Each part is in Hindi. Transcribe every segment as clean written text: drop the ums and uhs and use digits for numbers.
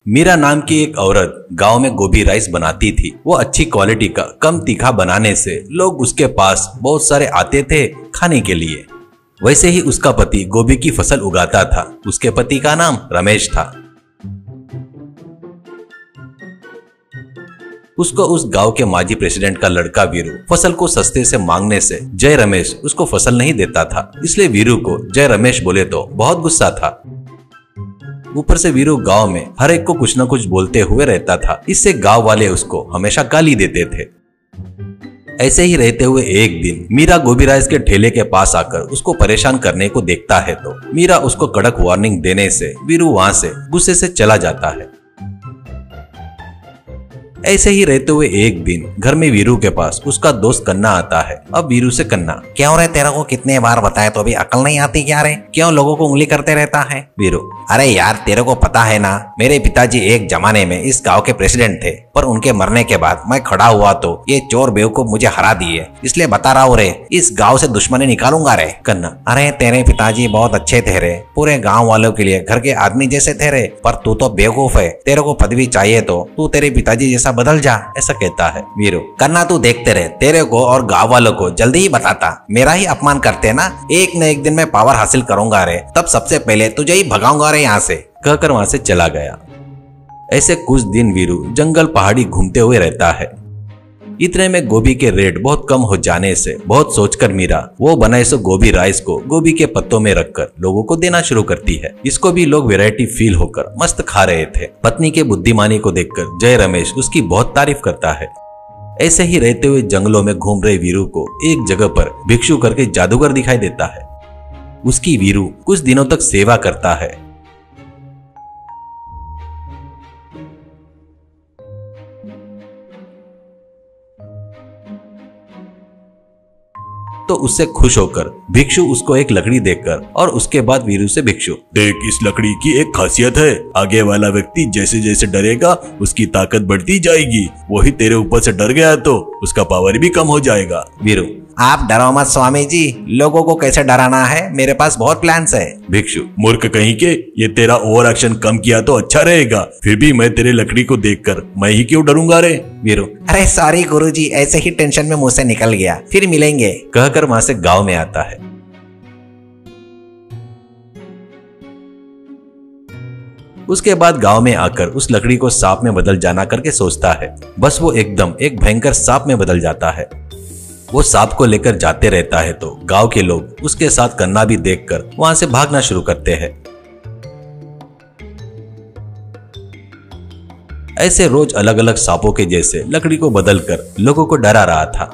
मीरा नाम की एक औरत गांव में गोभी राइस बनाती थी। वो अच्छी क्वालिटी का कम तीखा बनाने से लोग उसके पास बहुत सारे आते थे खाने के लिए। वैसे ही उसका पति गोभी की फसल उगाता था। उसके पति का नाम रमेश था। उसको उस गांव के माजी प्रेसिडेंट का लड़का वीरू फसल को सस्ते से मांगने से जय रमेश उसको फसल नहीं देता था। इसलिए वीरू को जय रमेश बोले तो बहुत गुस्सा था। ऊपर से वीरू गांव में हर एक को कुछ न कुछ बोलते हुए रहता था। इससे गांव वाले उसको हमेशा गाली देते थे। ऐसे ही रहते हुए एक दिन मीरा गोभी राइस के ठेले के पास आकर उसको परेशान करने को देखता है तो मीरा उसको कड़क वार्निंग देने से वीरू वहां से गुस्से से चला जाता है। ऐसे ही रहते हुए एक दिन घर में वीरू के पास उसका दोस्त कन्ना आता है। अब वीरू से कन्ना, क्यों रे, तेरे को कितने बार बताया तो भी अकल नहीं आती क्या रे? क्यों लोगों को उंगली करते रहता है? वीरू, अरे यार, तेरे को पता है ना, मेरे पिताजी एक जमाने में इस गांव के प्रेसिडेंट थे, पर उनके मरने के बाद मैं खड़ा हुआ तो ये चोर बेवकूफ मुझे हरा दिए। इसलिए बता रहा हूँ रे, इस गाँव से दुश्मनी निकालूंगा रे। कन्ना, अरे तेरे पिताजी बहुत अच्छे थे रे, पूरे गाँव वालों के लिए घर के आदमी जैसे थे रे, पर तू तो बेवकूफ है। तेरे को पदवी चाहिए तो तू तेरे पिताजी जैसा बदल जा, ऐसा कहता है। वीरू, कन्ना तू देखते रहे, तेरे को और गाँव वालों को जल्दी ही बताता। मेरा ही अपमान करते ना, एक न एक दिन मैं पावर हासिल करूंगा रे, तब सबसे पहले तुझे ही भगाऊंगा रे यहाँ से, कहकर वहां से चला गया। ऐसे कुछ दिन वीरू जंगल पहाड़ी घूमते हुए रहता है। इतने में गोभी के रेट बहुत कम हो जाने से बहुत सोचकर मीरा वो बनाए सो गोभी राइस को गोभी के पत्तों में रखकर लोगों को देना शुरू करती है। इसको भी लोग वैरायटी फील होकर मस्त खा रहे थे। पत्नी के बुद्धिमानी को देखकर जय रमेश उसकी बहुत तारीफ करता है। ऐसे ही रहते हुए जंगलों में घूम रहे वीरू को एक जगह पर भिक्षु करके जादूगर दिखाई देता है। उसकी वीरू कुछ दिनों तक सेवा करता है। तो उससे खुश होकर भिक्षु उसको एक लकड़ी देकर और उसके बाद वीरू से भिक्षु, देख, इस लकड़ी की एक खासियत है, आगे वाला व्यक्ति जैसे जैसे डरेगा उसकी ताकत बढ़ती जाएगी। वही तेरे ऊपर से डर गया तो उसका पावर भी कम हो जाएगा। वीरू, आप डरो मत स्वामी जी, लोगों को कैसे डराना है, मेरे पास बहुत प्लान्स है। भिक्षु, मूर्ख कहीं के, ये तेरा ओवर एक्शन कम किया तो अच्छा रहेगा। फिर भी मैं तेरे लकड़ी को देखकर मैं ही क्यों डरूंगा रे? वीरू, अरे सॉरी गुरुजी, ऐसे ही टेंशन में मुंह से निकल गया, फिर मिलेंगे, कहकर वहां से गांव में आता है। उसके बाद गांव में आकर उस लकड़ी को सांप में बदल जाना करके सोचता है। बस वो एकदम एक भयंकर सांप में बदल जाता है। वो सांप को लेकर जाते रहता है तो गांव के लोग उसके साथ कन्ना भी देखकर वहां से भागना शुरू करते हैं। ऐसे रोज अलग अलग सांपों के जैसे लकड़ी को बदलकर लोगों को डरा रहा था।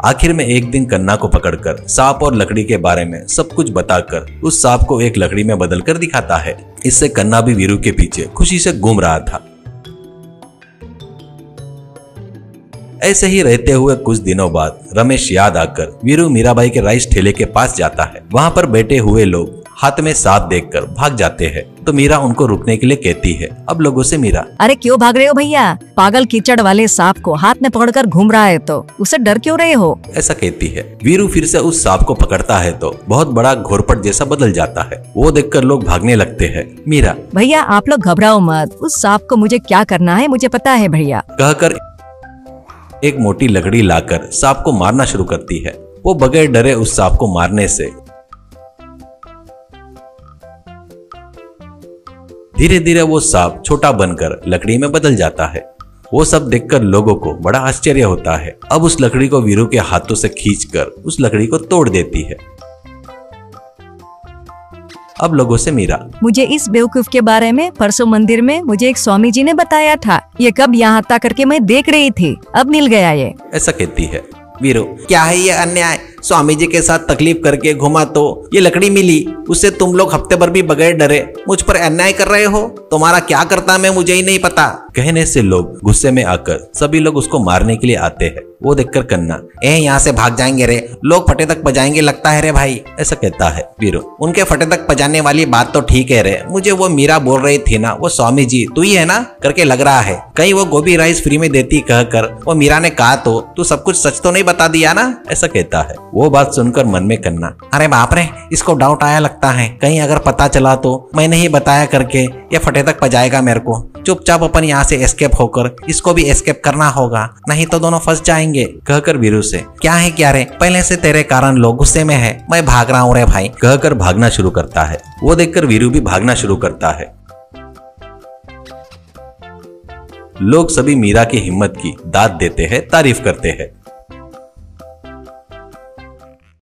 आखिर में एक दिन कन्ना को पकड़कर सांप और लकड़ी के बारे में सब कुछ बताकर उस सांप को एक लकड़ी में बदलकर दिखाता है। इससे कन्ना भी वीरू के पीछे खुशी से घूम रहा था। ऐसे ही रहते हुए कुछ दिनों बाद रमेश याद आकर वीरू मीराबाई के राइस ठेले के पास जाता है। वहां पर बैठे हुए लोग हाथ में सांप देखकर भाग जाते हैं तो मीरा उनको रुकने के लिए कहती है। अब लोगों से मीरा, अरे क्यों भाग रहे हो भैया? पागल कीचड़ वाले सांप को हाथ में पकड़कर घूम रहा है तो उसे डर क्यों रहे हो? ऐसा कहती है। वीरू फिर से उस सांप को पकड़ता है तो बहुत बड़ा घोरपट जैसा बदल जाता है। वो देखकर लोग भागने लगते हैं। मीरा, भैया आप लोग घबराओ मत, उस सांप को मुझे क्या करना है मुझे पता है भैया, कहकर एक मोटी लकड़ी लाकर सांप को मारना शुरू करती है। वो बगैर डरे उस सांप को मारने से धीरे धीरे वो सांप छोटा बनकर लकड़ी में बदल जाता है। वो सब देखकर लोगों को बड़ा आश्चर्य होता है। अब उस लकड़ी को वीरू के हाथों से खींचकर उस लकड़ी को तोड़ देती है। अब लोगों से मीरा, मुझे इस बेवकूफ के बारे में परसों मंदिर में मुझे एक स्वामी जी ने बताया था। ये कब यहाँ था करके मैं देख रही थी, अब मिल गया ये, ऐसा कहती है। वीरू, क्या है ये अन्याय? स्वामी जी के साथ तकलीफ करके घुमा तो ये लकड़ी मिली, उससे तुम लोग हफ्ते भर भी बगैर डरे मुझ पर अन्याय कर रहे हो। तुम्हारा क्या करता मैं मुझे ही नहीं पता। कहने से लोग गुस्से में आकर सभी लोग उसको मारने के लिए आते हैं। वो देखकर कन्ना, यहाँ से भाग जाएंगे रे, लोग फटे तक बजाएंगे लगता है रे भाई। ऐसा कहता है। वीरू, उनके फटे तक बजाने वाली बात तो ठीक है रे, मुझे वो मीरा बोल रही थी ना, वो स्वामी जी तू ही है ना करके लग रहा है, कहीं वो गोभी राइस फ्री में देती कहकर वो मीरा ने कहा तो तू सब कुछ सच तो नहीं बता दिया ना। ऐसा कहता है। वो बात सुनकर मन में कन्ना, अरे बाप रे, इसको डाउट आया लगता है, कहीं अगर पता चला तो मैंने ही बताया करके ये फटे तक बजाएगा मेरे को। चुपचाप अपन यहाँ से एस्केप होकर इसको भी एस्केप करना होगा, नहीं तो दोनों फंस जाएंगे। कहकर वीरू से, क्या है क्या रे, पहले से तेरे कारण लोग गुस्से में है, मैं भाग रहा हूँ रे भाई। कहकर भागना शुरू करता है। वो देखकर वीरू भी भागना शुरू करता है। लोग सभी मीरा की हिम्मत की दाद देते हैं, तारीफ करते हैं।